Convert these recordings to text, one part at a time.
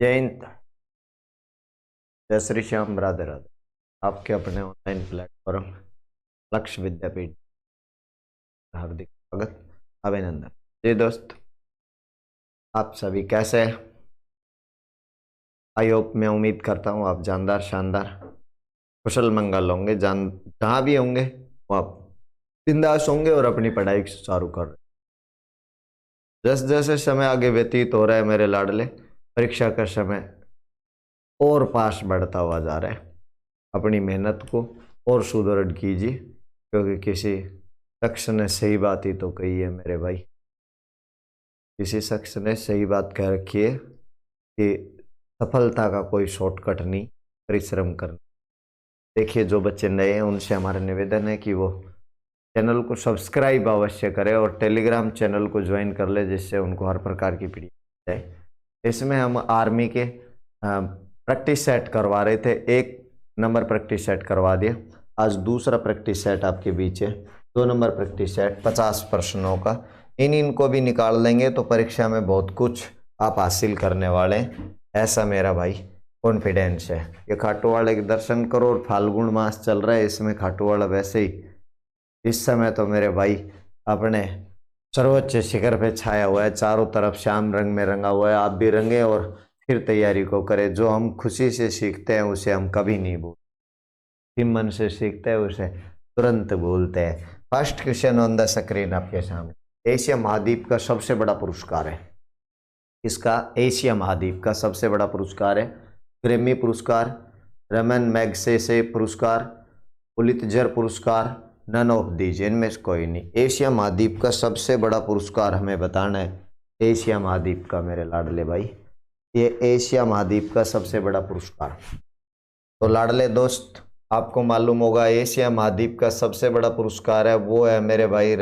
जय हिंद, जय श्री श्याम, राधे राधे। आपके अपने ऑनलाइन प्लेटफॉर्म लक्ष्य विद्यापीठ हार्दिक स्वागत, अभिनंदन। जी दोस्त, आप सभी कैसे हैं? आई होप, मैं उम्मीद करता हूँ आप जानदार शानदार कुशल मंगल होंगे। जहाँ भी होंगे वो आप बिंदास होंगे और अपनी पढ़ाई सुचारू कर रहे। जैसे जैसे समय आगे व्यतीत हो रहा है मेरे लाडले, परीक्षा का समय और पास बढ़ता हुआ जा रहा है। अपनी मेहनत को और सुदृढ़ कीजिए, क्योंकि किसी शख्स ने सही बात ही तो कही है मेरे भाई। किसी शख्स ने सही बात कह रखी है कि सफलता का कोई शॉर्टकट नहीं, परिश्रम करना। देखिए, जो बच्चे नए हैं उनसे हमारा निवेदन है कि वो चैनल को सब्सक्राइब अवश्य करें और टेलीग्राम चैनल को ज्वाइन कर ले, जिससे उनको हर प्रकार की पीडीएफ मिल जाए। इसमें हम आर्मी के प्रैक्टिस सेट करवा रहे थे। 1 नंबर प्रैक्टिस सेट करवा दिया, आज दूसरा प्रैक्टिस सेट आपके बीच है। 2 नंबर प्रैक्टिस सेट 50 प्रश्नों का, इनको भी निकाल लेंगे तो परीक्षा में बहुत कुछ आप हासिल करने वाले हैं, ऐसा मेरा भाई कॉन्फिडेंस है। ये खाटू वाले के दर्शन करो, और फाल्गुन मास चल रहा है, इसमें खाटू वाला वैसे ही इस समय तो मेरे भाई अपने सर्वोच्च शिखर पे छाया हुआ है, चारों तरफ श्याम रंग में रंगा हुआ है। आप भी रंगे और फिर तैयारी को करें। जो हम खुशी से सीखते हैं उसे हम कभी नहीं भूलते, मन से सीखते हैं उसे तुरंत भूलते हैं। First question on the screen आपके सामने। एशिया महाद्वीप का सबसे बड़ा पुरस्कार है। इसका एशिया महाद्वीप का सबसे बड़ा पुरस्कार है ग्रैमी पुरस्कार, रमन मैगसेसे पुरस्कार, पुलित्जर पुरस्कार, नन ऑफ दीज, इनमें से कोई नहीं। एशिया महाद्वीप का सबसे बड़ा पुरस्कार हमें बताना है। एशिया महाद्वीप का मेरे लाडले भाई, ये एशिया महाद्वीप का सबसे बड़ा पुरस्कार। तो लाडले दोस्त, आपको मालूम होगा एशिया महाद्वीप का सबसे बड़ा पुरस्कार है, वो है मेरे भाई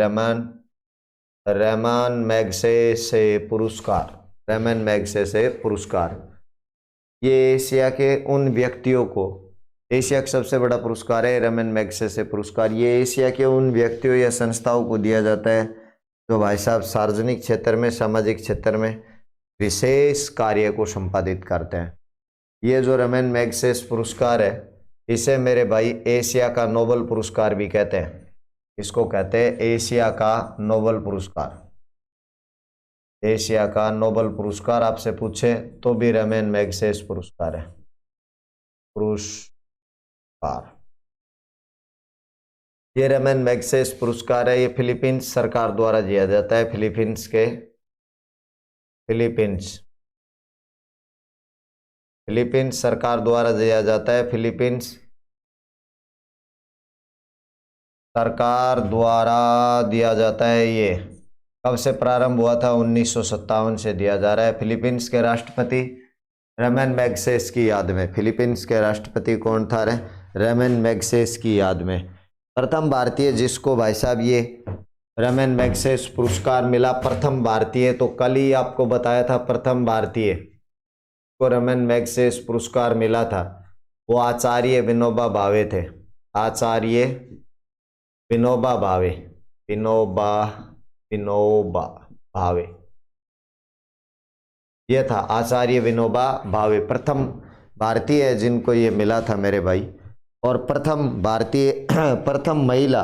रमन मैगसेसे पुरस्कार। रमन मैगसेसे पुरस्कार ये एशिया के उन व्यक्तियों को, एशिया का सबसे बड़ा पुरस्कार है रमन मैगसेसे पुरस्कार। ये एशिया के उन व्यक्तियों या संस्थाओं को दिया जाता है जो भाई साहब सार्वजनिक क्षेत्र में, सामाजिक क्षेत्र में विशेष कार्य को संपादित करते हैं। ये जो रमन मैगसेसे पुरस्कार है, इसे मेरे भाई एशिया का नोबेल पुरस्कार भी कहते हैं। इसको कहते हैं एशिया का नोबेल पुरस्कार। एशिया का नोबेल पुरस्कार आपसे पूछे तो भी रमन मैगसेसे पुरस्कार है। ये रमन मैगसेसे पुरस्कार है, ये फिलीपींस सरकार द्वारा दिया जाता है। फिलीपींस सरकार द्वारा दिया जाता है। फिलीपींस सरकार द्वारा दिया जाता है। ये कब से प्रारंभ हुआ था? 1957 से दिया जा रहा है। फिलीपींस के राष्ट्रपति रमन मैगसेसे की याद में, फिलीपींस के राष्ट्रपति कौन था? रमन मैगसेसे की याद में प्रथम भारतीय जिसको भाई साहब ये रमन मैगसेसे पुरस्कार मिला, प्रथम भारतीय, तो कल ही आपको बताया था, प्रथम भारतीय को रमन मैगसेसे पुरस्कार मिला था, वो आचार्य विनोबा भावे थे। आचार्य विनोबा भावे, विनोबा भावे, ये था आचार्य विनोबा भावे, प्रथम भारतीय है जिनको ये मिला था मेरे भाई। और प्रथम भारतीय प्रथम महिला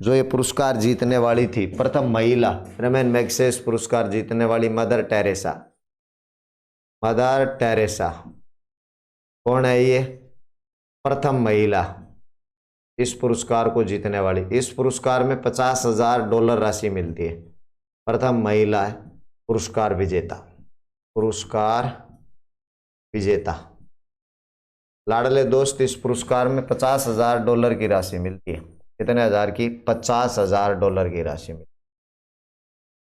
जो ये पुरस्कार जीतने वाली थी, प्रथम महिला रमन मैगसेसे पुरस्कार जीतने वाली मदर टेरेसा। मदर टेरेसा कौन है? ये प्रथम महिला इस पुरस्कार को जीतने वाली। इस पुरस्कार में $50,000 राशि मिलती है। प्रथम महिला है पुरस्कार विजेता। पुरस्कार विजेता लाडले दोस्त, इस पुरस्कार में $50,000 की राशि मिलती है। कितने हजार की? $50,000 की राशि मिलती।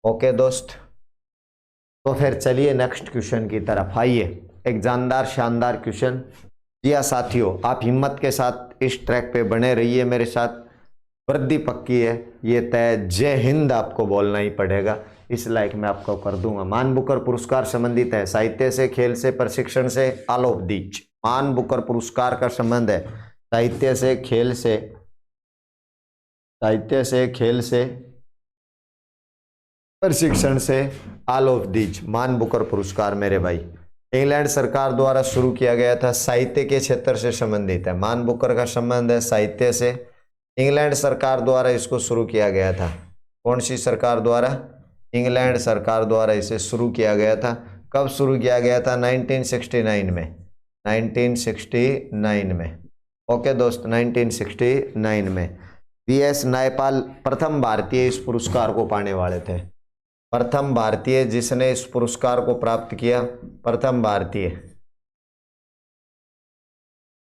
ओके दोस्त, तो फिर चलिए नेक्स्ट क्वेश्चन की तरफ आइए। एक जानदार शानदार क्वेश्चन। जी हाँ साथियों, आप हिम्मत के साथ इस ट्रैक पे बने रहिए मेरे साथ, वृद्धि पक्की है, ये तय। जय हिंद आपको बोलना ही पड़ेगा, इस लायक मैं आपको कर दूंगा। मान बुकर पुरस्कार संबंधित है साहित्य से, खेल से, प्रशिक्षण से, ऑल ऑफ दीज। मान बुकर पुरस्कार का संबंध है साहित्य से, खेल से, प्रशिक्षण से, ऑल ऑफ दीज। मान बुकर पुरस्कार मेरे भाई इंग्लैंड सरकार द्वारा शुरू किया गया था, साहित्य के क्षेत्र से संबंधित है। मान बुकर का संबंध है साहित्य से। इंग्लैंड सरकार द्वारा इसको शुरू किया गया था। कौन सी सरकार द्वारा? इंग्लैंड सरकार द्वारा इसे शुरू किया गया था। कब शुरू किया गया था? 1969 में। 1969 में। ओके दोस्त, 1969 में वीएस नायपाल प्रथम भारतीय इस पुरस्कार को पाने वाले थे। प्रथम भारतीय जिसने इस पुरस्कार को प्राप्त किया, प्रथम भारतीय,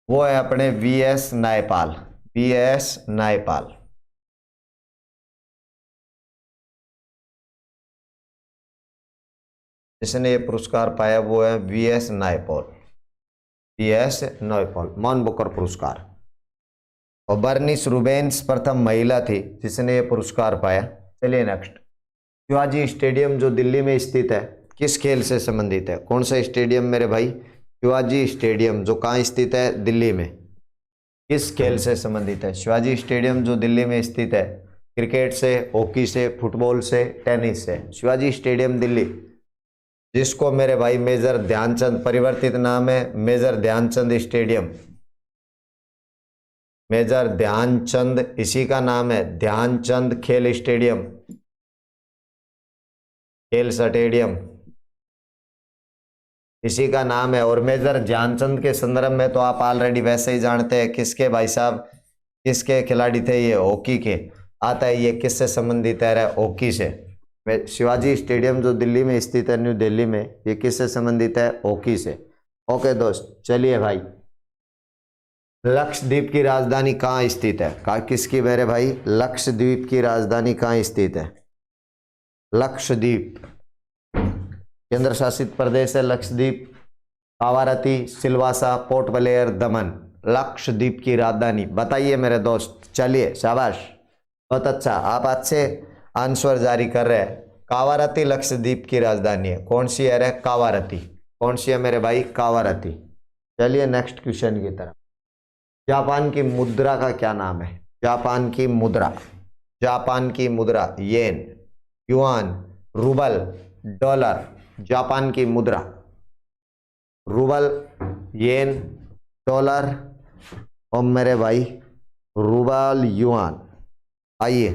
वो है अपने वीएस नायपाल। वीएस नायपाल। जिसने ये पुरस्कार पाया वो है वीएस नायपॉल। वीएस नायपॉल, मान बुकर पुरस्कार। और बर्निस रूबेन्स प्रथम महिला थी जिसने ये पुरस्कार पाया। चलिए नेक्स्ट। शिवाजी स्टेडियम जो दिल्ली में स्थित है किस खेल से संबंधित है? कौन सा स्टेडियम मेरे भाई? शिवाजी स्टेडियम जो कहाँ स्थित है? दिल्ली में। किस खेल से संबंधित है? शिवाजी स्टेडियम जो दिल्ली में स्थित है, क्रिकेट से, हॉकी से, फुटबॉल से, टेनिस से। शिवाजी स्टेडियम दिल्ली, जिसको मेरे भाई मेजर ध्यानचंद, परिवर्तित नाम है major Dhyan Chand stadium. Major Dhyan Chand इसी का नाम है, ध्यानचंद खेल स्टेडियम, खेल स्टेडियम इसी का नाम है। और मेजर ध्यानचंद के संदर्भ में तो आप ऑलरेडी वैसे ही जानते हैं किसके भाई साहब, किसके खिलाड़ी थे ये? हॉकी के। आता है ये किससे संबंधित है? हॉकी से। शिवाजी स्टेडियम जो दिल्ली में स्थित है, न्यू दिल्ली में, ये किससे संबंधित है? हॉकी से। ओके दोस्त, चलिए भाई। लक्षद्वीप की राजधानी कहाँ स्थित है? किसकी मेरे भाई? लक्षद्वीप की राजधानी कहाँ स्थित है? लक्षद्वीप केंद्र शासित प्रदेश है लक्षद्वीप। कावारती, सिलवासा, पोर्ट ब्लेयर, दमन। लक्षद्वीप की राजधानी बताइए मेरे दोस्त। चलिए शाबाश, बहुत अच्छा, आप अच्छे आंसर जारी कर रहे हैं। कावारती लक्षद्वीप की राजधानी है। कौन सी है? कावारती। कौन सी है मेरे भाई? कावारती। चलिए नेक्स्ट क्वेश्चन की तरफ। जापान की मुद्रा का क्या नाम है? जापान की मुद्रा, जापान की मुद्रा, येन, युआन, रूबल, डॉलर। जापान की मुद्रा, रूबल, येन, डॉलर और मेरे भाई रूबल, युआन। आइए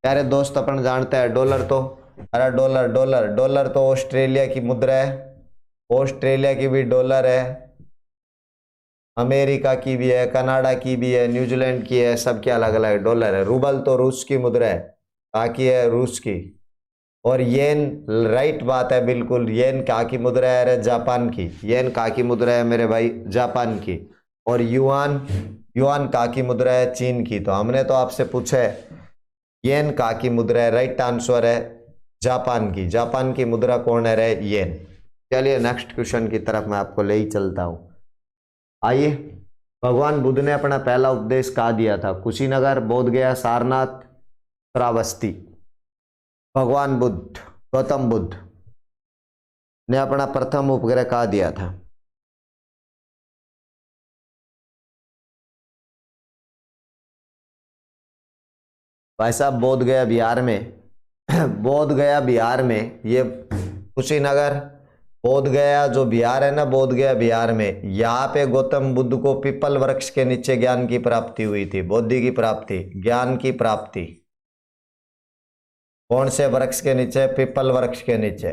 प्यारे दोस्त, अपन जानते हैं डॉलर तो, अरे डॉलर डॉलर डॉलर तो ऑस्ट्रेलिया की मुद्रा है। ऑस्ट्रेलिया की भी डॉलर है, अमेरिका की भी है, कनाडा की भी है, न्यूजीलैंड की है, सबके अलग अलग डॉलर है। रूबल तो रूस की मुद्रा है, बाकी है रूस की। और येन, राइट बात है बिल्कुल, येन कहाँ की मुद्रा है? अरे जापान की। येन कहाँ की मुद्रा है मेरे भाई? जापान की। और युआन, युआन कहाँ की मुद्रा है? चीन की। तो हमने तो आपसे पूछा है येन कहाँ की मुद्रा है? राइट आंसर है जापान की। जापान की मुद्रा कौन है? रे येन। चलिए नेक्स्ट क्वेश्चन की तरफ मैं आपको ले ही चलता हूं। आइए, भगवान बुद्ध ने अपना पहला उपदेश कहाँ दिया था? कुशीनगर, बोध गया, सारनाथ, श्रावस्ती। भगवान बुद्ध, गौतम बुद्ध ने अपना प्रथम उपग्रह कहाँ दिया था? भाई साहब बोध गया बिहार में। बोध गया बिहार में, ये कुशीनगर, बोध गया जो बिहार है ना, बोध गया बिहार में, यहाँ पे गौतम बुद्ध को पीपल वृक्ष के नीचे ज्ञान की प्राप्ति हुई थी। बुद्धि की प्राप्ति, ज्ञान की प्राप्ति। कौन से वृक्ष के नीचे? पीपल वृक्ष के नीचे।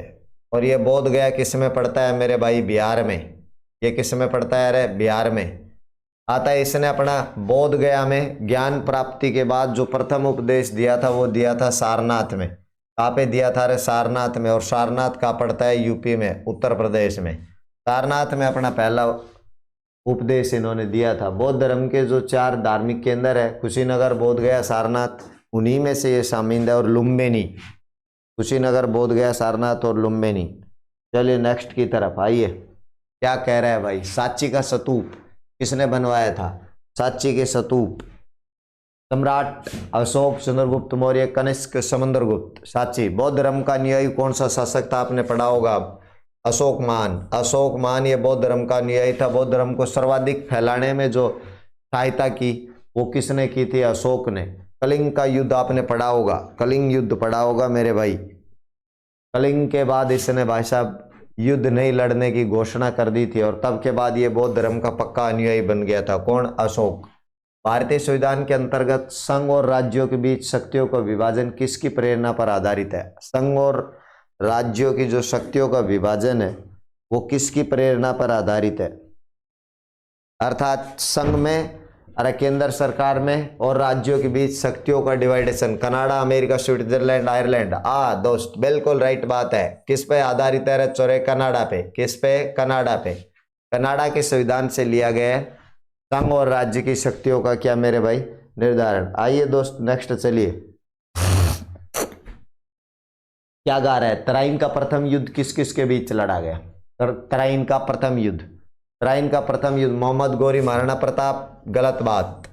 और ये बोध गया किस में पड़ता है मेरे भाई? बिहार में। ये किस में पड़ता है? अरे बिहार में आता है। इसने अपना बोध गया में ज्ञान प्राप्ति के बाद जो प्रथम उपदेश दिया था वो दिया था सारनाथ में। कहाँ पे दिया था? अरे सारनाथ में। और सारनाथ कहाँ पड़ता है? यूपी में, उत्तर प्रदेश में। सारनाथ में अपना पहला उपदेश इन्होंने दिया था। बौद्ध धर्म के जो 4 धार्मिक केंद्र है, कुशीनगर, बोध गया, सारनाथ, उन्हीं में से ये शामिल है। और लुम्बिनी, कुशीनगर, बोध गया, सारनाथ और लुम्बिनी। चलिए नेक्स्ट की तरफ आइए। क्या कह रहा है भाई? सांची का स्तूप किसने बनवाया था? सांची के स्तूप सम्राट अशोक, चंद्रगुप्त मौर्य, कनिष्क, समुद्रगुप्त। सांची। बौद्ध धर्म का अनुयायी कौन सा शासक था? आपने पढ़ा होगा, अशोक मान। अशोक मान ये बौद्ध धर्म का अनुयायी था। बौद्ध धर्म को सर्वाधिक फैलाने में जो सहायता की वो किसने की थी? अशोक ने। कलिंग का युद्ध आपने पढ़ा होगा, कलिंग युद्ध पढ़ा होगा मेरे भाई। कलिंग के बाद इसने भाई साहब युद्ध नहीं लड़ने की घोषणा कर दी थी और तब के बाद ये बौद्ध धर्म का पक्का अनुयायी बन गया था। कौन? अशोक। भारतीय संविधान के अंतर्गत संघ और राज्यों के बीच शक्तियों का विभाजन किसकी प्रेरणा पर आधारित है? संघ और राज्यों की जो शक्तियों का विभाजन है वो किसकी प्रेरणा पर आधारित है? अर्थात संघ में अरे केंद्र सरकार में और राज्यों के बीच शक्तियों का division. Canada, America, Switzerland, Ireland. दोस्त बिल्कुल राइट बात है। किस पे आधारित है? चोरे कनाडा पे। किस पे? कनाडा पे। कनाडा के संविधान से लिया गया है संघ और राज्य की शक्तियों का क्या मेरे भाई? निर्धारण। आइए दोस्त नेक्स्ट चलिए। क्या गा रहा है? तराइन का प्रथम युद्ध किस किस के बीच लड़ा गया? तराइन का प्रथम युद्ध। तराइन का प्रथम युद्ध मोहम्मद गोरी महाराणा प्रताप, गलत बात।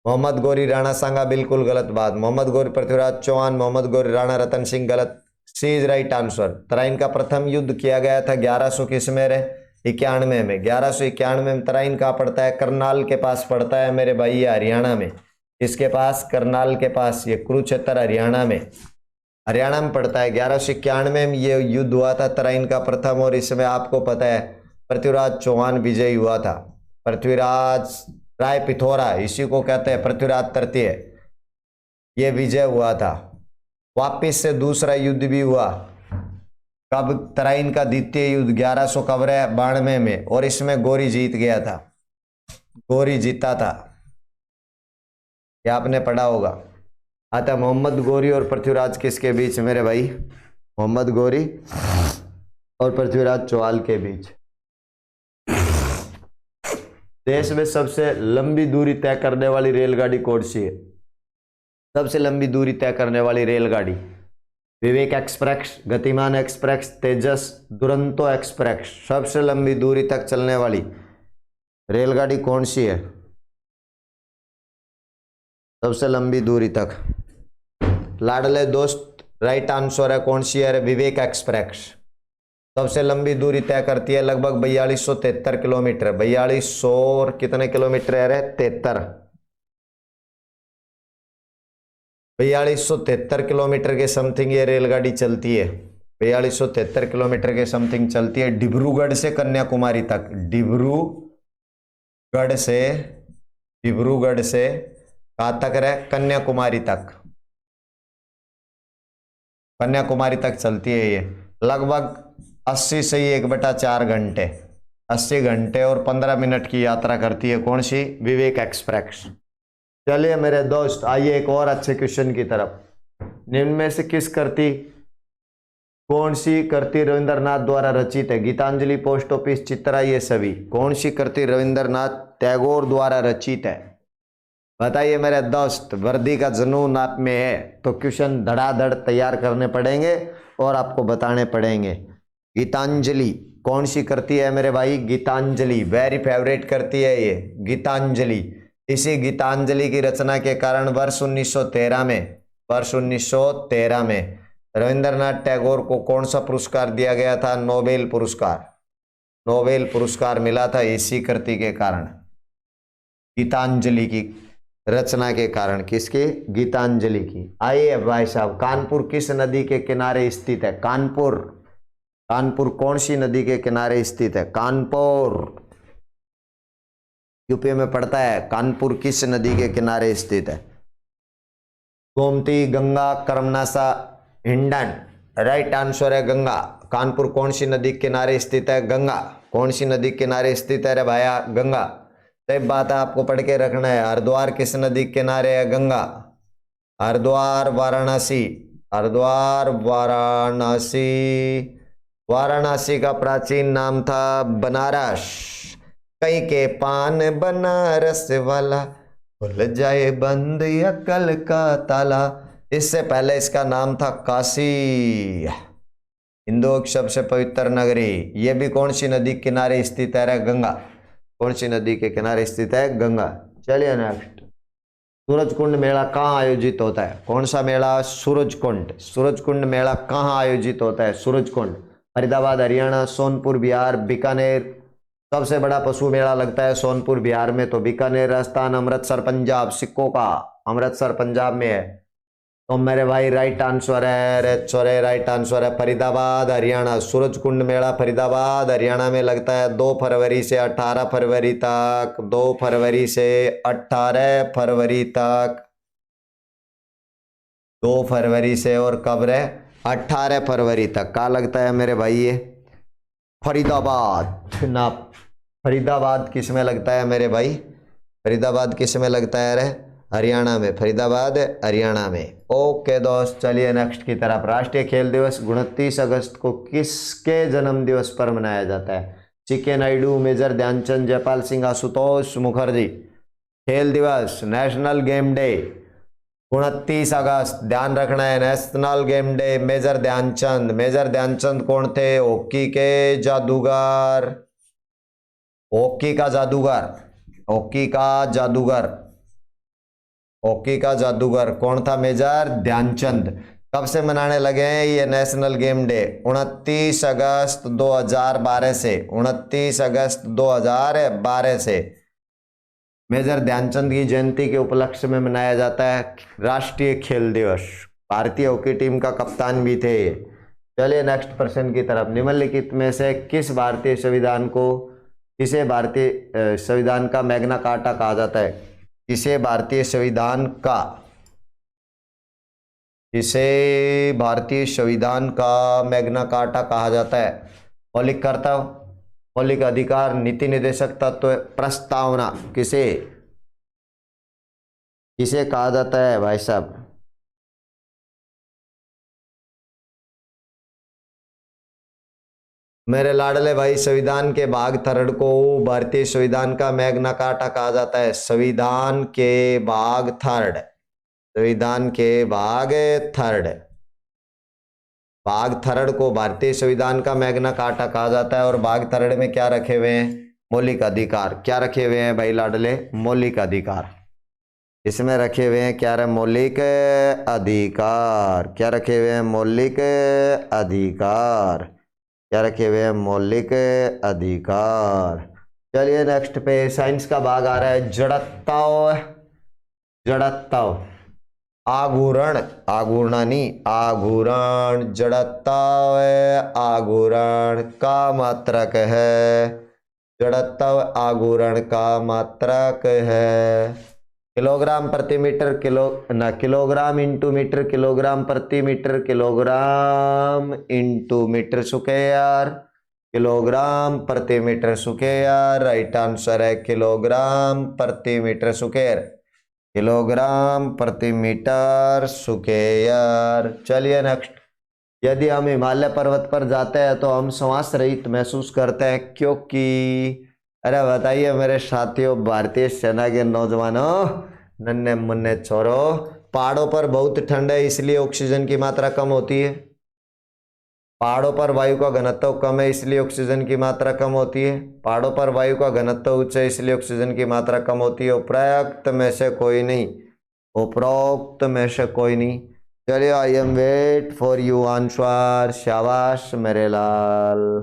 मोहम्मद गोरी राणा सांगा, बिल्कुल गलत बात। मोहम्मद गोरी पृथ्वीराज चौहान, मोहम्मद गोरी राणा रतन सिंह, गलत। सी इज राइट आंसर। तराइन का प्रथम युद्ध किया गया था 1191 में। 1191 में तराइन कहाँ पड़ता है? करनाल के पास पड़ता है मेरे भाई, ये हरियाणा में। इसके पास? करनाल के पास। ये कुरुक्षेत्र हरियाणा में पड़ता है। 1191 में ये युद्ध हुआ था तराइन का प्रथम, और इसमें आपको पता है पृथ्वीराज चौहान विजयी हुआ था। पृथ्वीराज राय पिथौरा, इसी को कहते हैं पृथ्वीराज तृतीय, ये विजय हुआ था। वापिस से दूसरा युद्ध भी हुआ। कब? तराइन का द्वितीय युद्ध 1192 में, और इसमें गोरी जीत गया था। गोरी जीता था, क्या आपने पढ़ा होगा। आता मोहम्मद गोरी और पृथ्वीराज किसके बीच मेरे भाई? मोहम्मद गोरी और पृथ्वीराज चौहान के बीच। देश में सबसे लंबी दूरी तय करने वाली रेलगाड़ी कौन सी है? सबसे लंबी दूरी तय करने वाली रेलगाड़ी? विवेक एक्सप्रेस, गतिमान एक्सप्रेस, तेजस, दुरंतो एक्सप्रेस। सबसे लंबी दूरी तक चलने वाली रेलगाड़ी कौन सी है? सबसे लंबी दूरी तक। लाडले दोस्त राइट आंसर है। कौन सी है? विवेक एक्सप्रेस। सबसे लंबी दूरी तय करती है, लगभग 4273 किलोमीटर। 4200 कितने किलोमीटर है? 73। 4273 किलोमीटर के समथिंग ये रेलगाड़ी चलती है। 4273 किलोमीटर के समथिंग चलती है, डिब्रूगढ़ से कन्याकुमारी तक। डिब्रूगढ़ से कहाँ तक रहे? कन्याकुमारी तक। कन्याकुमारी तक चलती है ये, लगभग 80 से 1/4 घंटे, 80 घंटे और 15 मिनट की यात्रा करती है। कौन सी? विवेक एक्सप्रेस। चलिए मेरे दोस्त, आइए एक और अच्छे क्वेश्चन की तरफ। निम्न में से कौन सी कृति रविंद्रनाथ द्वारा रचित है? गीतांजलि, पोस्ट ऑफिस, चित्रा, ये सभी। कौन सी कृति रविंद्रनाथ टैगोर द्वारा रचित है? बताइए मेरे दोस्त। वर्दी का जुनून आप में है तो क्वेश्चन धड़ाधड़ तैयार करने पड़ेंगे और आपको बताने पड़ेंगे। गीतांजलि कौन सी कृति है मेरे भाई? गीतांजलि वेरी फेवरेट कृति है ये, गीतांजलि। इसी गीतांजलि की रचना के कारण वर्ष 1913 में रविंद्रनाथ टैगोर को कौन सा पुरस्कार दिया गया था? नोबेल पुरस्कार मिला था इसी कृति के कारण, गीतांजलि की रचना के कारण। किसकी? गीतांजलि की। आइए भाई साहब, कानपुर किस नदी के किनारे स्थित है? कानपुर कौन सी नदी के किनारे स्थित है? कानपुर यूपी में पड़ता है। कानपुर किस नदी के किनारे स्थित है? गोमती, गंगा, कर्मनासा, हिंडन। राइट आंसर है गंगा। कानपुर कौन सी नदी के किनारे स्थित है? गंगा। कौन सी नदी के किनारे स्थित है रे भाया? गंगा। सही बात है, आपको पढ़ के रखना है। हरिद्वार किस नदी के किनारे है? गंगा। हरिद्वार, वाराणसी का प्राचीन नाम था बनारस। कहीं के पान बनारस वाला, खुल जाए बंद अकल का ताला। इससे पहले इसका नाम था काशी, हिंदुओं की सबसे पवित्र नगरी। यह भी कौन सी नदी के किनारे स्थित है? गंगा। कौन सी नदी के किनारे स्थित है? गंगा। चलिए नेक्स्ट। सूरजकुंड मेला कहाँ आयोजित होता है? कौन सा मेला? सूरजकुंड मेला कहाँ आयोजित होता है? सूरजकुंड फरीदाबाद, हरियाणा, सोनपुर बिहार, बीकानेर। सबसे बड़ा पशु मेला लगता है सोनपुर बिहार में, तो बीकानेर राजस्थान, अमृतसर पंजाब। सिक्कों का अमृतसर पंजाब में है। तो मेरे भाई राइट आंसर है, रे छोरे राइट आंसर है फरीदाबाद हरियाणा। सूरज कुंड मेला फरीदाबाद हरियाणा में लगता है 2 फरवरी से 18 फरवरी तक। 2 फरवरी से 18 फरवरी तक। 2 फरवरी से और कब रे 18 फरवरी तक का लगता है मेरे भाई ये फरीदाबाद ना। फरीदाबाद किस में लगता है मेरे भाई? फरीदाबाद किस में लगता है रे? हरियाणा में। फरीदाबाद हरियाणा में। ओके दोस्त, चलिए नेक्स्ट की तरफ। राष्ट्रीय खेल दिवस 29 अगस्त को किसके जन्म दिवस पर मनाया जाता है? CK Naidu, major Dhyan Chand, Jaipal Singh, Ashutosh Mukherjee. खेल दिवस नेशनल गेम डे 29 अगस्त, ध्यान रखना है, national game day. Major Dhyan Chand. Major Dhyan Chand कौन थे? हॉकी के जादूगर। हॉकी का जादूगर। हॉकी का जादूगर। हॉकी का जादूगर कौन था? मेजर ध्यानचंद। कब से मनाने लगे हैं ये नेशनल गेम डे? 29 अगस्त 2012 से। 29 अगस्त 2012 से मेजर ध्यानचंद की जयंती के उपलक्ष्य में मनाया जाता है राष्ट्रीय खेल दिवस। भारतीय हॉकी टीम का कप्तान भी थे। चलिए नेक्स्ट प्रश्न की तरफ। निम्नलिखित में से किस भारतीय संविधान को किसे भारतीय संविधान का मैग्ना कार्टा कहा जाता है? किसे भारतीय संविधान का मैग्ना कार्टा कहा जाता है? मौलिक कर्तव्य, मौलिक अधिकार, नीति निर्देशक तत्व, प्रस्तावना। किसे किसे कहा जाता है भाई साहब? मेरे लाडले भाई, संविधान के भाग थर्ड को भारतीय संविधान का मैग्ना कार्टा कहा जाता है। संविधान के भाग थर्ड। संविधान के भाग थर्ड। भाग थर्ड को भारतीय संविधान का मैग्ना कार्टा कहा जाता है। और भाग थर्ड में क्या रखे हुए हैं? मौलिक अधिकार। क्या रखे हुए हैं भाई लाडले? मौलिक अधिकार। इसमें रखे हुए हैं क्या? मौलिक अधिकार। क्या रखे हुए हैं? मौलिक अधिकार। क्या रखे हुए हैं? मौलिक अधिकार। चलिए नेक्स्ट पे साइंस का भाग आ रहा है। जड़त्व। जड़त्व, आघूर्ण, आघूर्णानी, आघूर्ण। जड़त्व आघूर्ण का मात्रक है। जड़त्व आघूर्ण का मात्रक है। किलोग्राम प्रति metre, kilogram into metre, kilogram प्रति metre, kilogram into metre square, kilogram प्रति मीटर स्क्वायर। राइट आंसर है किलोग्राम प्रति मीटर स्क्वायर। किलोग्राम प्रति मीटर स्क्वायर। चलिए नेक्स्ट। यदि हम हिमालय पर्वत पर जाते हैं तो हम श्वास रहित महसूस करते हैं, क्योंकि अरे बताइए मेरे साथियों, भारतीय सेना के नौजवानों, नन्हे मुन्ने छोरों, पहाड़ों पर बहुत ठंड है इसलिए ऑक्सीजन की मात्रा कम होती है। पहाड़ों पर वायु का घनत्व कम है इसलिए ऑक्सीजन की मात्रा कम होती है। पहाड़ों पर वायु का घनत्व उच्च है इसलिए ऑक्सीजन की मात्रा कम होती है। उपरोक्त में से कोई नहीं। उपरोक्त में से कोई नहीं। चलिए, I am wait for you answer. शाबाश मेरे लाल,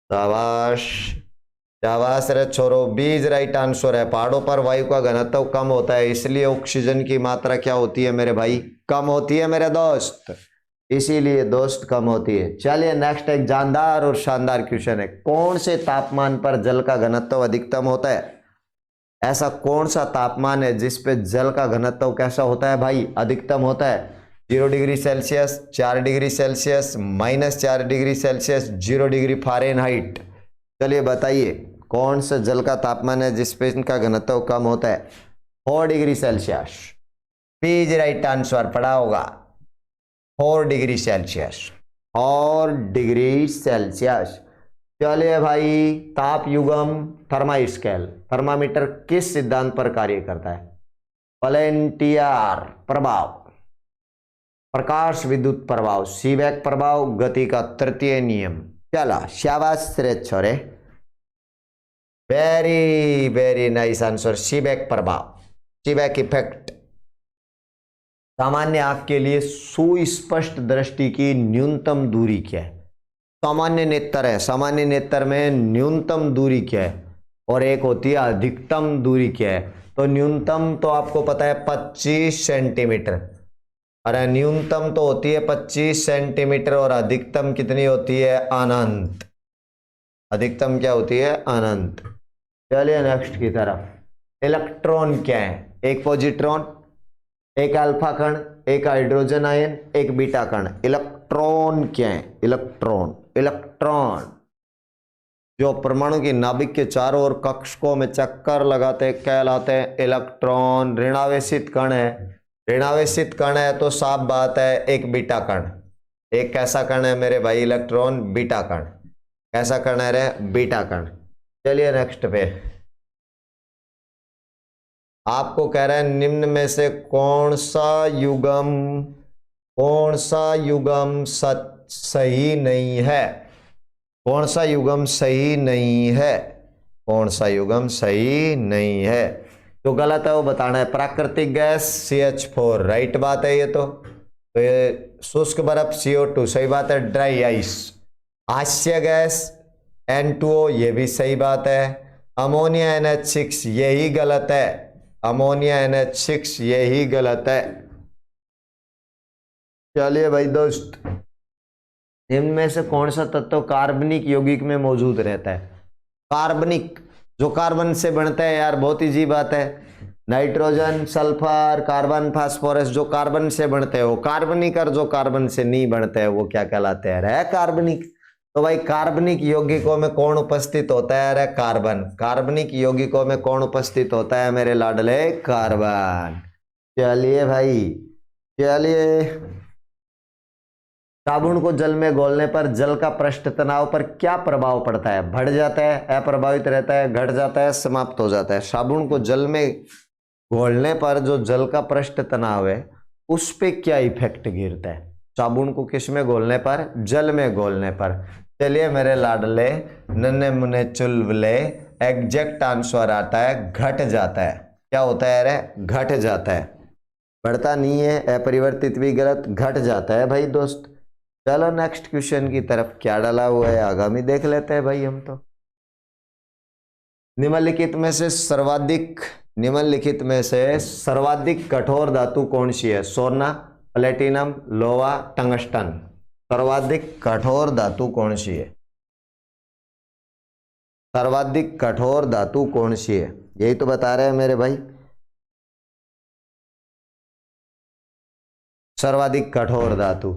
शाबाश शाबाश रे छोरो। बीज राइट आंसर है। पहाड़ों पर वायु का घनत्व कम होता है इसलिए ऑक्सीजन की मात्रा क्या होती है मेरे भाई? कम होती है मेरे दोस्त। इसीलिए दोस्त कम होती है। चलिए नेक्स्ट एक जानदार और शानदार क्वेश्चन है। कौन से तापमान पर जल का घनत्व अधिकतम होता है? ऐसा कौन सा तापमान है जिस पे जल का घनत्व कैसा होता है भाई? अधिकतम होता है। 0 degree Celsius, 4 degree Celsius, -4 degree Celsius, 0 degree Fahrenheit. चलिए बताइए कौन सा जल का तापमान है जिस पे इनका घनत्व कम होता है? 4 degree Celsius. Please right answer पढ़ा होगा। 4 डिग्री सेल्सियस। 4 degree Celsius. चलिए भाई, ताप युगम थर्मास्केल, थर्मामीटर किस सिद्धांत पर कार्य करता है? वॉलेंटियर प्रभाव, प्रकाश विद्युत प्रभाव, सीबेक प्रभाव, गति का तृतीय नियम। चला शाबाश रे छोरे, very very nice answer. Seebeck प्रभाव, सीबेक इफेक्ट। सामान्य आंख के लिए सुस्पष्ट दृष्टि की न्यूनतम दूरी क्या है? सामान्य नेत्र है। सामान्य नेत्र में न्यूनतम दूरी क्या है? और एक होती है अधिकतम दूरी क्या है? तो न्यूनतम तो आपको पता है 25 सेंटीमीटर। अरे न्यूनतम तो होती है 25 सेंटीमीटर और अधिकतम कितनी होती है? अनंत। अधिकतम क्या होती है? अनंत। चलिए नेक्स्ट की तरफ। इलेक्ट्रॉन क्या है? एक पॉजिट्रॉन, एक अल्फा कण, एक हाइड्रोजन आयन, एक बीटा कण। इलेक्ट्रॉन क्या है? इलेक्ट्रॉन, इलेक्ट्रॉन जो परमाणु की नाभिक के चारों ओर कक्षकों में चक्कर लगाते कहलाते हैं इलेक्ट्रॉन। ऋणावेशित कण है, ऋणावेशित कण है तो साफ बात है एक बीटा कण। एक कैसा कण है मेरे भाई? इलेक्ट्रॉन बीटा कण। कैसा कण है रे? बीटा कण। चलिए नेक्स्ट पे। आपको कह रहा है निम्न में से कौन सा युग्म सही नहीं है? कौन सा युग्म सही नहीं है? कौन सा युग्म सही नहीं है? जो गलत है वो बताना है। प्राकृतिक गैस CH4 राइट बात है ये तो ये शुष्क बर्फ CO2 सही बात है। Dry ice. हास्य गैस N2O ये भी सही बात है। अमोनिया NH6 यही गलत है। अमोनिया NH6 यही गलत है। चलिए भाई दोस्त, इनमें से कौन सा तत्व कार्बनिक यौगिक में मौजूद रहता है? कार्बनिक जो कार्बन से बनता है यार, बहुत इजी बात है। नाइट्रोजन, सल्फर, कार्बन, फास्फोरस जो कार्बन से बनते हैं वो कार्बनिक, और जो कार्बन से नहीं बनते हैं वो क्या कहलाते हैं? रे कार्बनिक। तो भाई कार्बनिक यौगिकों में कौन उपस्थित होता है? रे कार्बन। कार्बनिक यौगिकों में कौन उपस्थित होता है मेरे लाडले? कार्बन। चलिए भाई, चलिए। साबुन को जल में घोलने पर जल का पृष्ठ तनाव पर क्या प्रभाव पड़ता है? बढ़ जाता है, अप्रभावित रहता है, घट जाता है, समाप्त हो जाता है? साबुन को जल में घोलने पर जो जल का पृष्ठ तनाव है उस पे क्या इफेक्ट गिरता है? साबुन को किस में घोलने पर? जल में घोलने पर। चलिए मेरे लाडले नन्हे मुन्ने चुलबुले, एग्जैक्ट आंसर आता है घट जाता है। क्या होता है रे? घट जाता है। बढ़ता नहीं है, अपरिवर्तित भी गलत, घट जाता है भाई दोस्त। चलो नेक्स्ट क्वेश्चन की तरफ। क्या डाला हुआ है आगामी देख लेते हैं भाई हम तो। निम्नलिखित में से सर्वाधिक कठोर धातु कौन सी है? सोना, प्लेटिनम, लोहा, टंगस्टन। सर्वाधिक कठोर धातु कौन सी है? सर्वाधिक कठोर धातु कौन सी है? यही तो बता रहे हैं मेरे भाई। सर्वाधिक कठोर धातु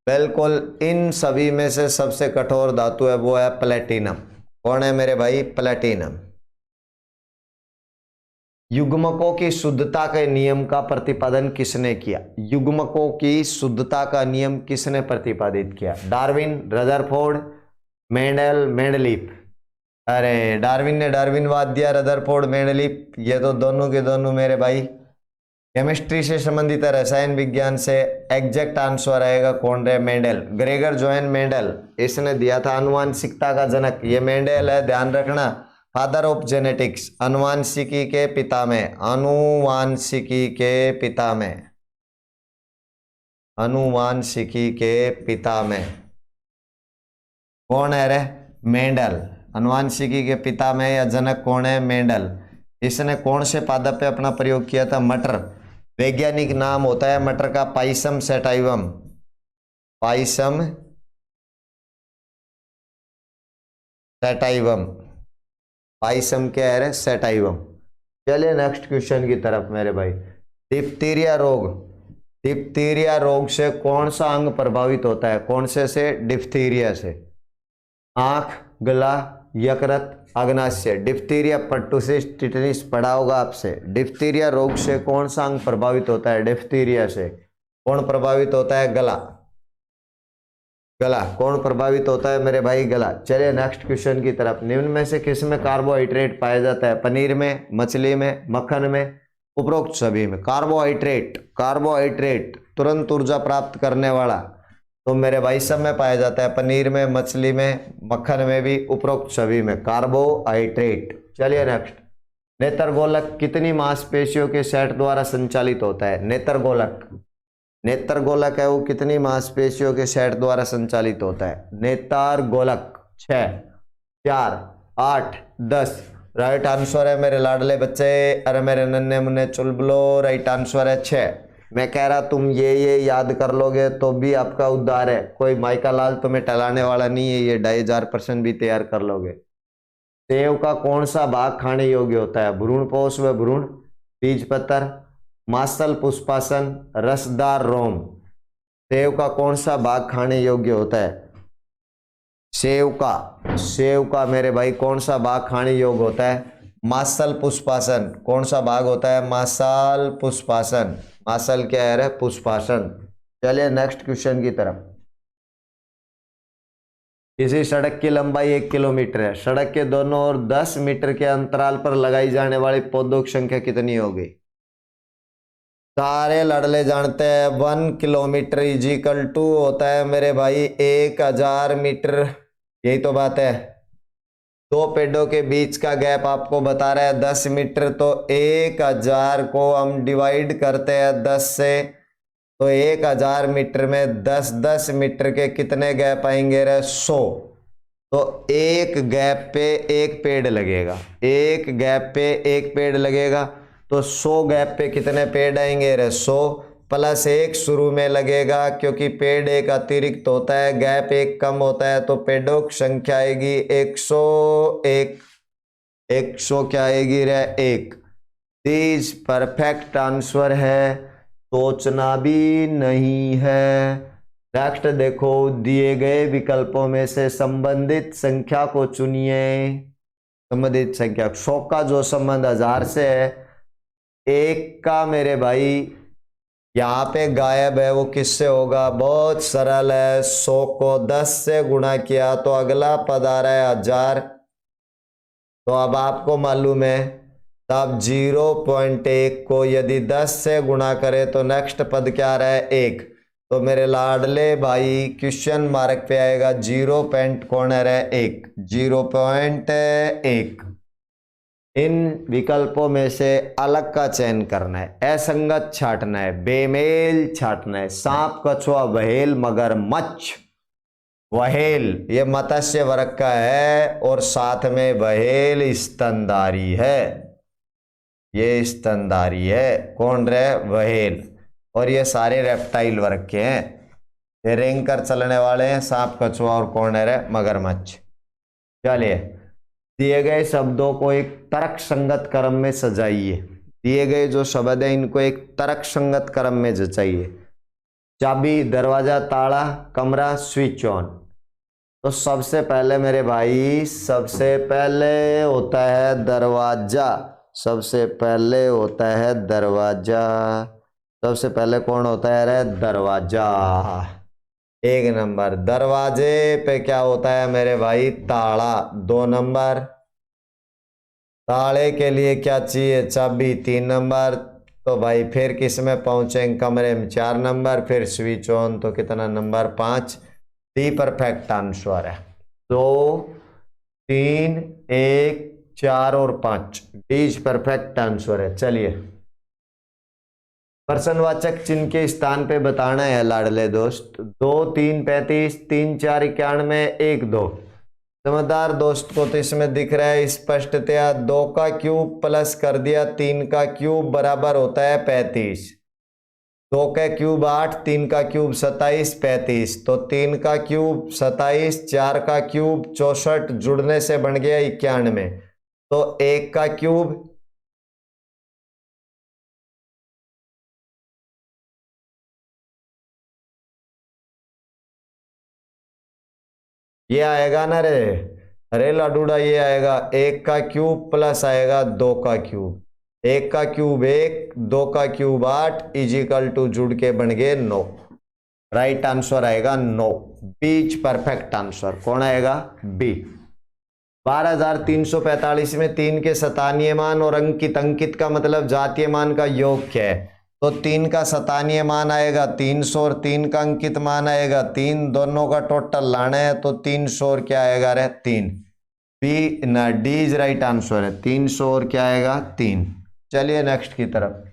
बिल्कुल इन सभी में से सबसे कठोर धातु है वो है प्लेटिनम। कौन है मेरे भाई? प्लेटिनम। युग्मकों की शुद्धता के नियम का प्रतिपादन किसने किया? युग्मकों की शुद्धता का नियम किसने प्रतिपादित किया? Darwin, Rutherford, Mendel, Mendeleev. अरे डार्विन ने डार्विनवाद दिया, रदरफोर्ड, मेंडलीफ ये तो दोनों के दोनों मेरे भाई केमिस्ट्री से संबंधित है, रसायन विज्ञान से। एग्जैक्ट आंसर आएगा कौन रे? मेंडल। ग्रेगर जोहन मेंडल, इसने दिया था आनुवांशिकता का जनक। ये मेंडल है, ध्यान रखना। फादर ऑफ जेनेटिक्स, अनुवांशिकी के पिता में, अनुवांशिकी के पिता में, अनुवांशिकी के पिता में कौन है रे? मेंडल। अनुवांशिकी के पिता में या जनक कौन है? मेंडल। इसने कौन से पादप पे अपना प्रयोग किया था? मटर। वैज्ञानिक नाम होता है मटर का पाइसम सैटाइवम। पाइसम सैटाइवम। पाइसम क्या है रे? सैटाइवम। चलिए नेक्स्ट क्वेश्चन की तरफ मेरे भाई। डिप्थीरिया रोग, डिप्थीरिया रोग से कौन सा अंग प्रभावित होता है? कौन से डिप्थीरिया से? आंख, गला, यकृत, अग्नाशय। डिप्थीरिया, पर्टुसिस, टिटनिस पढ़ा होगा आपसे। डिप्थीरिया रोग से कौन सा अंग प्रभावित होता है? डिप्थीरिया से कौन प्रभावित होता है? गला। गला कौन प्रभावित होता है मेरे भाई? गला। चलिए नेक्स्ट क्वेश्चन की तरफ। निम्न में से किस में कार्बोहाइड्रेट पाया जाता है? पनीर में, मछली में, मक्खन में, उपरोक्त सभी में। कार्बोहाइड्रेट, कार्बोहाइड्रेट तुरंत ऊर्जा प्राप्त करने वाला तो मेरे भाई सब में पाया जाता है। पनीर में, मछली में, मक्खन में भी, उपरोक्त सभी में कार्बोहाइड्रेट। चलिए नेक्स्ट। नेत्रगोलक कितनी मांसपेशियों के सेट द्वारा संचालित होता है? नेत्रगोलक, नेत्रगोलक है वो कितनी मांसपेशियों के सेट द्वारा संचालित होता है? नेत्रगोलक 6, 4, 8, 10। राइट आंसर है मेरे लाडले बच्चे। अरे मेरे नन्हे मुन्ने चुलबुलो, राइट आंसर है 6। मैं कह रहा तुम ये याद कर लोगे तो भी आपका उद्धार है। कोई माइका लाल तुम्हें टलाने वाला नहीं है, ये 2500% भी तैयार कर लोगे। सेव का कौन सा भाग खाने योग्य होता है? भ्रूण पोष व भ्रूण, बीज पत्र, मांसल पुष्पासन, रसदार रोम। सेव का कौन सा भाग खाने योग्य होता है? सेव का मेरे भाई कौन सा भाग खाने योग्य होता है? मांसल पुष्पासन। कौन सा भाग होता है? मांसल पुष्पासन। मांसल क्या है रे? पुष्पासन। चलिए नेक्स्ट क्वेश्चन की तरफ। किसी सड़क की लंबाई 1 किलोमीटर है, सड़क के दोनों ओर 10 मीटर के अंतराल पर लगाई जाने वाली पौधों की संख्या कितनी होगी? सारे लड़ले जानते हैं 1 किलोमीटर इजिकल टू होता है मेरे भाई 1000 मीटर। यही तो बात है। दो पेड़ों के बीच का गैप आपको बता रहा है 10 मीटर, तो 1000 को हम डिवाइड करते हैं 10 से, तो 1000 मीटर में 10 मीटर के कितने गैप आएंगे रे? 100। तो एक गैप पे एक पेड़ लगेगा, एक गैप पे एक पेड़ लगेगा, तो 100 गैप पे कितने पेड़ आएंगे रे? 100 प्लस एक शुरू में लगेगा, क्योंकि पेड़ एक अतिरिक्त होता है, गैप एक कम होता है, तो पेड़ों की संख्या आएगी 101। 100 क्या आएगी रे? 1। दिस परफेक्ट आंसर है, सोचना भी नहीं है। नेक्स्ट देखो, दिए गए विकल्पों में से संबंधित संख्या को चुनिए। संबंधित संख्या 100 का जो संबंध 1000 से है, 1 का मेरे भाई यहाँ पे गायब है, वो किससे होगा? बहुत सरल है, 100 को 10 से गुणा किया तो अगला पद आ रहा है 1000। तो अब आपको मालूम है, तब 0.1 को यदि 10 से गुणा करें तो नेक्स्ट पद क्या आ रहा है? 1। तो मेरे लाडले भाई क्वेश्चन मार्क पे आएगा 0. कॉर्नर है 1, 0.1। इन विकल्पों में से अलग का चयन करना है, असंगत छांटना है, बेमेल छांटना है। सांप, कछुआ, व्हेल, मगरमच्छ। व्हेल ये मत्स्य वर्ग का है, और साथ में व्हेल स्तनधारी है, ये स्तनधारी है। कौन रहे? व्हेल। और ये सारे रेप्टाइल वर्ग के हैं, ये रेंग कर चलने वाले हैं, सांप, कछुआ और कौन है? मगरमच्छ। चलिए, दिए गए शब्दों को एक तर्क संगत क्रम में सजाइए। दिए गए जो शब्द है इनको एक तर्क संगत क्रम में जचाइए। चाबी, दरवाजा, ताला, कमरा, स्विच ऑन। तो सबसे पहले मेरे भाई, सबसे पहले होता है दरवाजा। सबसे पहले होता है दरवाजा। सबसे पहले कौन होता है रे? दरवाजा। 1 नंबर। दरवाजे पे क्या होता है मेरे भाई? ताला। 2 नंबर। ताले के लिए क्या चाहिए? चाबी। 3 नंबर। तो भाई फिर किस में पहुंचेंगे? कमरे में। 4 नंबर। फिर स्विच ऑन, तो कितना नंबर? 5। डी परफेक्ट आंसर है। 2, 3, 1, 4 और 5 डी परफेक्ट आंसर है। चलिए, प्रश्नवाचक चिन्ह के स्थान पे बताना है लाडले दोस्त। 2, 3, 35, 3, 4, 91, 1, 2। समझदार दोस्त को तो इसमें दिख रहा है स्पष्टतया। 2 का क्यूब प्लस कर दिया 3 का क्यूब बराबर होता है 35। 2 का क्यूब 8, 3 का क्यूब 27, 35। तो 3 का क्यूब 27, 4 का क्यूब 64, जुड़ने से बन गया 91। तो 1 का क्यूब, ये आएगा ना रे? अरे लाडूडा, ये आएगा 1 का क्यूब प्लस आएगा 2 का क्यूब। 1 का क्यूब 1, 2 का क्यूब 8 इजिकल टू जुड़ के बन गए 9। राइट आंसर आएगा 9। बीच परफेक्ट आंसर कौन आएगा? बी। 12345 में 3 के शतानीय मान और अंकित, अंकित का मतलब जातीय मान का योग क्या है? तो 3 का शतानीय मान आएगा 300 और 3 का अंकित मान आएगा 3, दोनों का टोटल लाना है, तो 300 और क्या आएगा रे? 3। बी ना, डी इज राइट आंसर है। 300 और क्या आएगा? 3। चलिए नेक्स्ट की तरफ।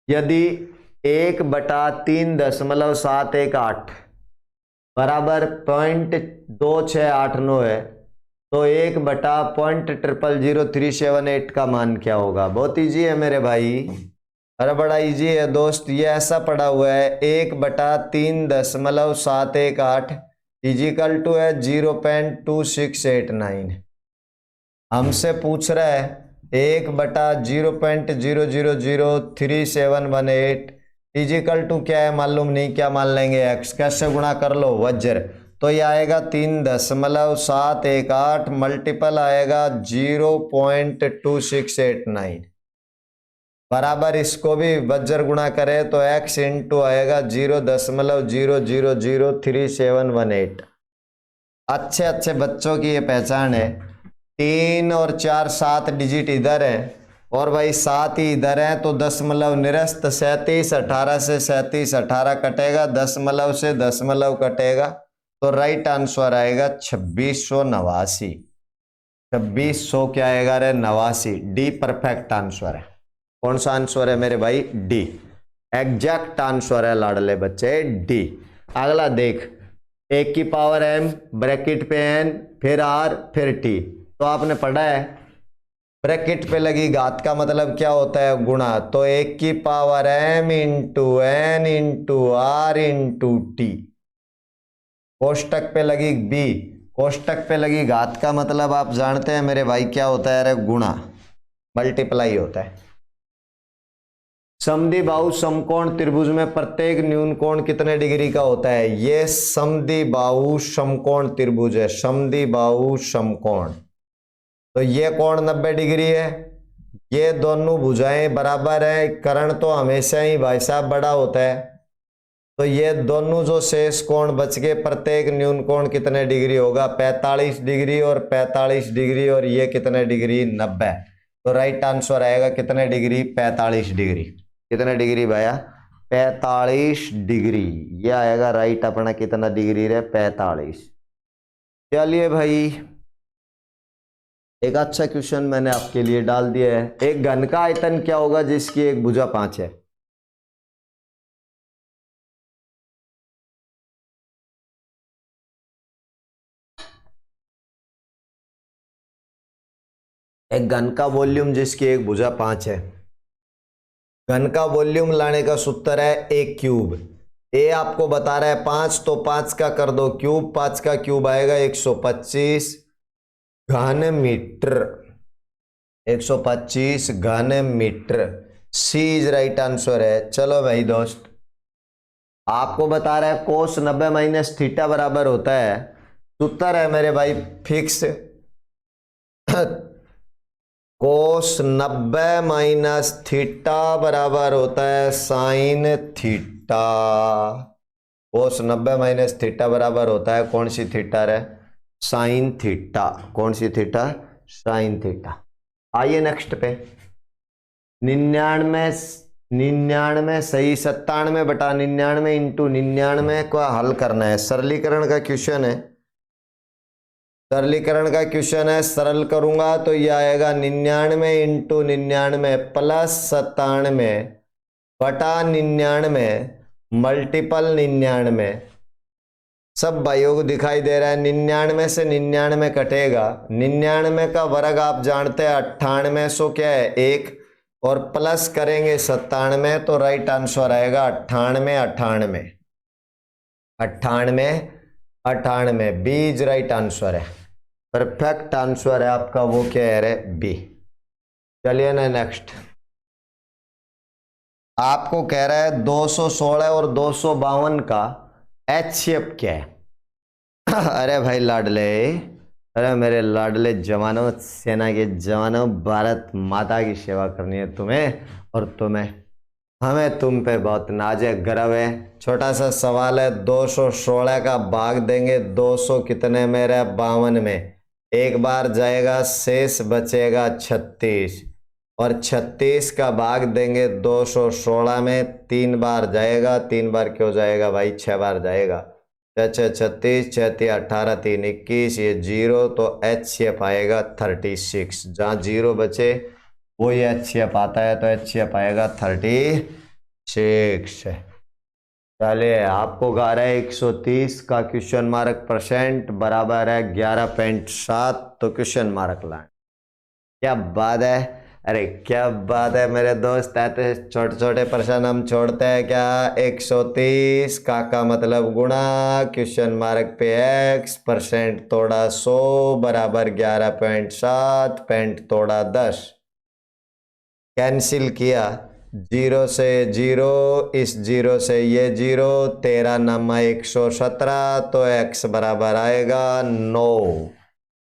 यदि 1/3.718 बराबर 0.2689 है, तो 1/0.000378 का मान क्या होगा? बहुत इजी है मेरे भाई। अरे बड़ा इजी है दोस्त, ये ऐसा पड़ा हुआ है 1/3.718 इजिकल टू है 0.2689। हमसे पूछ रहा है 1/0.0003718 इजिकल टू क्या है मालूम नहीं, क्या मान लेंगे एक्स, कैसे गुणा कर लो वज्र, तो ये आएगा 3.718 मल्टीपल आएगा 0.2689 बराबर इसको भी वज्र गुणा करे तो x इंटू आएगा 0.0003718। अच्छे अच्छे बच्चों की ये पहचान है, 3 और 4 7 डिजिट इधर है और भाई 7 ही इधर है, तो दशमलव निरस्त 37 18 से 37 18 कटेगा, दशमलव से दशमलव कटेगा, तो राइट आंसर आएगा 2689। 2600 क्या आएगा रे 89, डी परफेक्ट आंसर है। कौन सा आंसर है मेरे भाई, डी एग्जैक्ट आंसर है लाडले बच्चे, डी। अगला देख, 1 की पावर m ब्रैकेट पे n फिर r फिर t, तो आपने पढ़ा है ब्रैकेट पे लगी घात का मतलब क्या होता है, गुणा, तो 1 की power m into n into r into t। कोष्टक पे लगी b, कोष्टक पे लगी घात का मतलब आप जानते हैं मेरे भाई क्या होता है, अरे गुणा, मल्टीप्लाई होता है। समद्विबाहु समकोण त्रिभुज में प्रत्येक न्यून कोण कितने डिग्री का होता है, ये समद्विबाहु समकोण त्रिभुज है, समद्विबाहु समकोण, तो ये कोण 90 डिग्री है, ये दोनों भुजाएं बराबर है, कर्ण तो हमेशा ही भाई साहब बड़ा होता है, तो ये दोनों जो शेष कोण बच गए प्रत्येक न्यून कोण कितने डिग्री होगा, 45 डिग्री और 45 डिग्री, और ये कितने डिग्री 90, तो राइट आंसर आएगा कितने डिग्री, 45 डिग्री। कितने डिग्री भैया, 45 डिग्री, ये आएगा राइट अपना कितना डिग्री रे, 45। चलिए भाई, एक अच्छा क्वेश्चन मैंने आपके लिए डाल दिया है, एक घन का आयतन क्या होगा जिसकी एक भुजा 5 है। एक घन का वॉल्यूम जिसकी एक भुजा 5 है, घन का वॉल्यूम लाने का सूत्र है a क्यूब, ए आपको बता रहा है 5, तो 5 का कर दो क्यूब, 5 का क्यूब आएगा 125 घन मीटर, 125 घन मीटर, सी इज राइट आंसर है। चलो भाई दोस्त, आपको बता रहा है कोस 90 माइनस थीटा बराबर होता है, सूत्र है मेरे भाई फिक्स, कोस 90 माइनस थीटा बराबर होता है साइन थीटा, कोस 90 माइनस थीटा बराबर होता है कौन सी थीटा रे, साइन थीटा, कौन सी थीटा, साइन थीटा। आइए नेक्स्ट पे, 99 सही 97/99 इंटू 99 को हल करना है, सरलीकरण का क्वेश्चन है, सरलीकरण का क्वेश्चन है, सरल करूंगा तो यह आएगा 99 इंटू 99 प्लस 97/99 मल्टीपल 99, सब भाइयों को दिखाई दे रहा है, 99 से 99 कटेगा, 99 का वर्ग आप जानते हैं 98, सो क्या है 1, और प्लस करेंगे 97, तो राइट आंसर आएगा 98 बी इज राइट आंसर है, परफेक्ट आंसर है आपका, वो क्या है बी। चलिए ना नेक्स्ट, आपको कह रहा है 216 और 252 का HCF क्या है। अरे भाई लाडले, अरे मेरे लाडले जवानों, सेना के जवानों, भारत माता की सेवा करनी है तुम्हें, और हमें तुम पे बहुत नाज है, गर्व है। छोटा सा सवाल है, 216 का भाग देंगे 200 कितने में रे, 52 में, एक बार जाएगा शेष बचेगा 36, और 36 का भाग देंगे 216 में, 3 बार जाएगा, 3 बार क्यों जाएगा भाई, 6 बार जाएगा, 6 36 6 18 3 21, ये 0, तो HCF आएगा 36, जहाँ 0 बचे वो ये HCF आता है, तो HCF आएगा 36। चलिए, आपको गा रहा है 130 का क्वेश्चन मार्क परसेंट बराबर है 11.7, तो क्वेश्चन मार्क लाए, क्या बात है। अरे क्या बात है मेरे दोस्त, ऐसे छोटे छोटे प्रश्न हम छोड़ते हैं क्या। 130 का मतलब गुणा, क्वेश्चन मार्क पे x, परसेंट तोड़ा 100 बराबर 11.7, पेंट तोड़ा 10, कैंसिल किया, 0 से 0, इस 0 से ये 0, 13 नामा 117, तो x बराबर आएगा 9।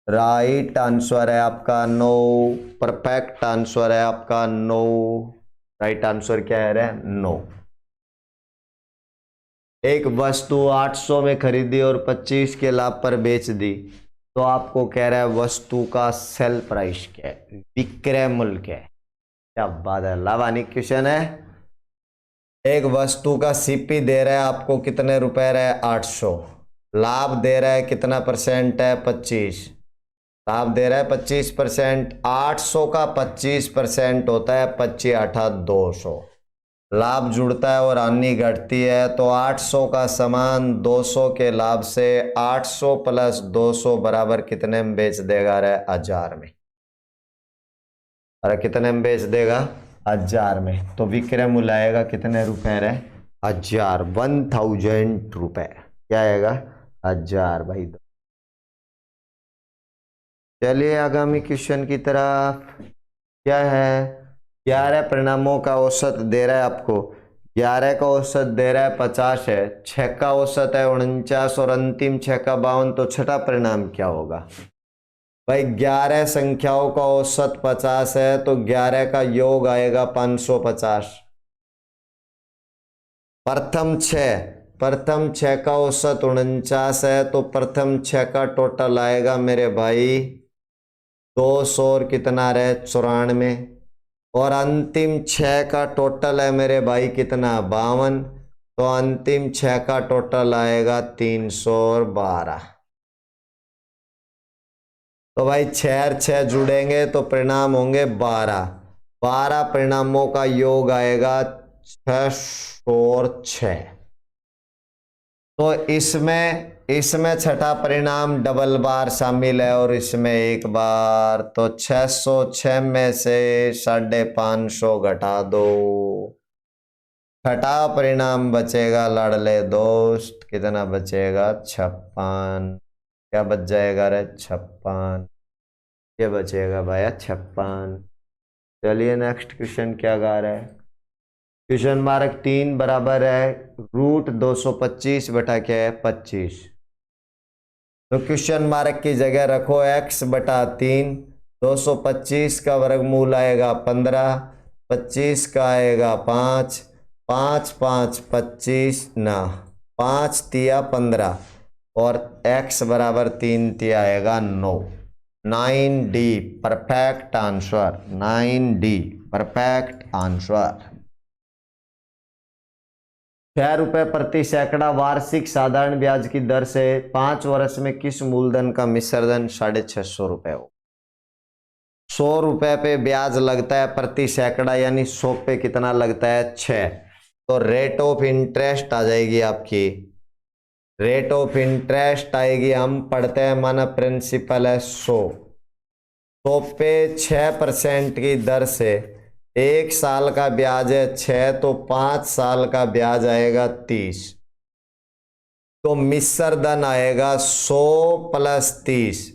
राइट आंसर है आपका 9, परफेक्ट आंसर है आपका 9। राइट आंसर क्या है रे? 9। एक वस्तु 800 में खरीदी और 25 के लाभ पर बेच दी, तो आपको कह रहा है वस्तु का सेल प्राइस क्या है, विक्रय मूल्य क्या है। क्या बात है, लाभानी क्वेश्चन है। एक वस्तु का सीपी दे रहा है आपको कितने रुपए रहे? 800। लाभ दे रहा है कितना परसेंट है? 25। लाभ दे रहा है 25%। 800 का 25% होता है 25 8 200। लाभ जुड़ता है और हानि घटती है, तो 800 का समान 200 के लाभ से 800 प्लस 200 बराबर कितने में बेच देगा रे? 1000 में। अरे कितने में बेच देगा? 1000 में। तो विक्रय मूल्य आएगा कितने रुपए रे? 1000, 1000 रुपए। क्या आएगा? 1000 भाई। चलिए आगामी क्वेश्चन की तरफ। क्या है? 11 परिणामों का औसत दे रहा है आपको। 11 का औसत दे रहा है 50 है, 6 का औसत है 49 और अंतिम 6 का 52, तो छठा परिणाम क्या होगा भाई? 11 संख्याओं का औसत 50 है, तो 11 का योग आएगा 550। प्रथम 6 का औसत 49 है, तो प्रथम 6 का टोटल आएगा मेरे भाई 200 और कितना रहे? 94। और अंतिम 6 का टोटल है मेरे भाई कितना? 52। तो अंतिम 6 का टोटल आएगा 312। तो भाई 6 और 6 जुड़ेंगे तो परिणाम होंगे 12। 12 परिणामों का योग आएगा 606। तो इसमें छठा परिणाम डबल बार शामिल है और इसमें एक बार, तो 606 में से 550 घटा दो। छठा परिणाम बचेगा लाडले दोस्त, कितना बचेगा? 56। क्या बच जाएगा रे? 56। ये बचेगा भैया 56। चलिए नेक्स्ट क्वेश्चन क्या गा रहा है। क्वेश्चन मार्क 3 बराबर है रूट 225 बटा क्या है? 25। तो क्वेश्चन मार्क की जगह रखो x बटा 3। 225 का वर्गमूल आएगा 15, 25 का आएगा 5, 5 5 25 ना, 5 तिया 15 और x बराबर 3 तिया आएगा 9। 9D perfect answer. 9D perfect answer. 6 रुपए प्रति सैकड़ा वार्षिक साधारण ब्याज की दर से 5 वर्ष में किस मूलधन का मिश्रधन 650 रुपए हो? 100 रुपए पे ब्याज लगता है प्रति सैकड़ा, यानी 100 पे कितना लगता है? 6। तो रेट ऑफ इंटरेस्ट आ जाएगी आपकी। रेट ऑफ इंटरेस्ट आएगी, हम पढ़ते हैं माना प्रिंसिपल है 100। 100 पे 6% की दर से 1 साल का ब्याज है 6, तो 5 साल का ब्याज आएगा 30। तो मिश्र धन आएगा 100 प्लस 30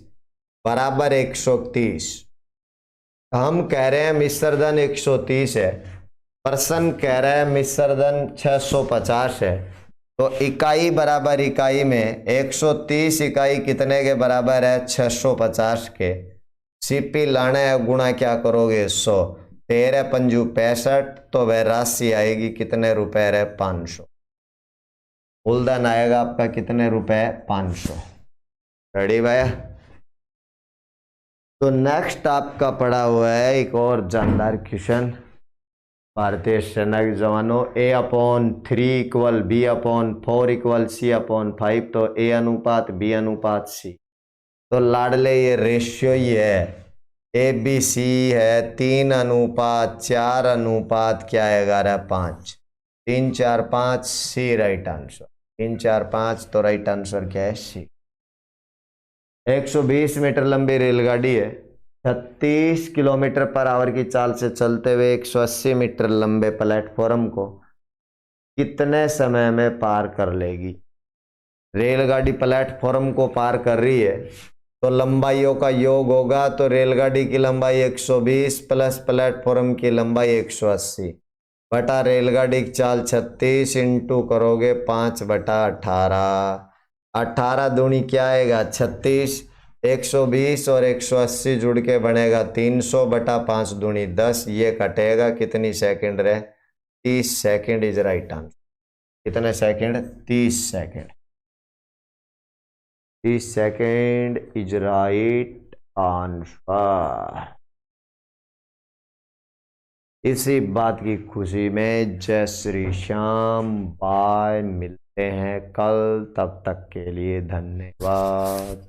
बराबर 130। हम कह रहे हैं मिश्र धन 130 है, प्रश्न कह रहा है मिश्र धन 650 है। तो इकाई बराबर इकाई में 130 इकाई कितने के बराबर है? 650 के। सीपी लाना है, गुणा क्या करोगे? 100। 13 पंजू 65, तो वह राशि आएगी कितने रुपए रे? 500। मूलधन आएगा आपका कितने रुपए? 500। रेडी भैया? तो नेक्स्ट आपका पड़ा हुआ है एक और जानदार क्वेश्चन। भारतीय सेना के जवानों A/3 = B/4 = C/5, तो A अनुपात B अनुपात C। तो लाडले ये रेशियो ही है, ABC है 3 अनुपात 4 अनुपात क्या आएगा रे? 5। 3 4 5 C राइट आंसर। 3 4 5, तो राइट आंसर क्या है? C। 120 मीटर लंबी रेलगाड़ी है, 36 किलोमीटर पर आवर की चाल से चलते हुए 180 मीटर लंबे प्लेटफॉर्म को कितने समय में पार कर लेगी। रेलगाड़ी प्लेटफॉर्म को पार कर रही है तो लंबाइयों का योग होगा, तो रेलगाड़ी की लंबाई 120 प्लस प्लेटफॉर्म की लंबाई 180 बटा रेलगाड़ी की चाल 36 इंटू करोगे 5/18। 18 दूनी क्या आएगा 36, 120 और 180 जुड़ के बनेगा 300 बटा 5 दूनी 10। ये कटेगा, कितनी सेकंड रहे 30 सेकंड इज राइट आंसर। कितने second 30 second. 30 second is right answer. इसी बात की खुशी में जय श्री श्याम, बाय, मिलते हैं कल, तब तक के लिए धन्यवाद।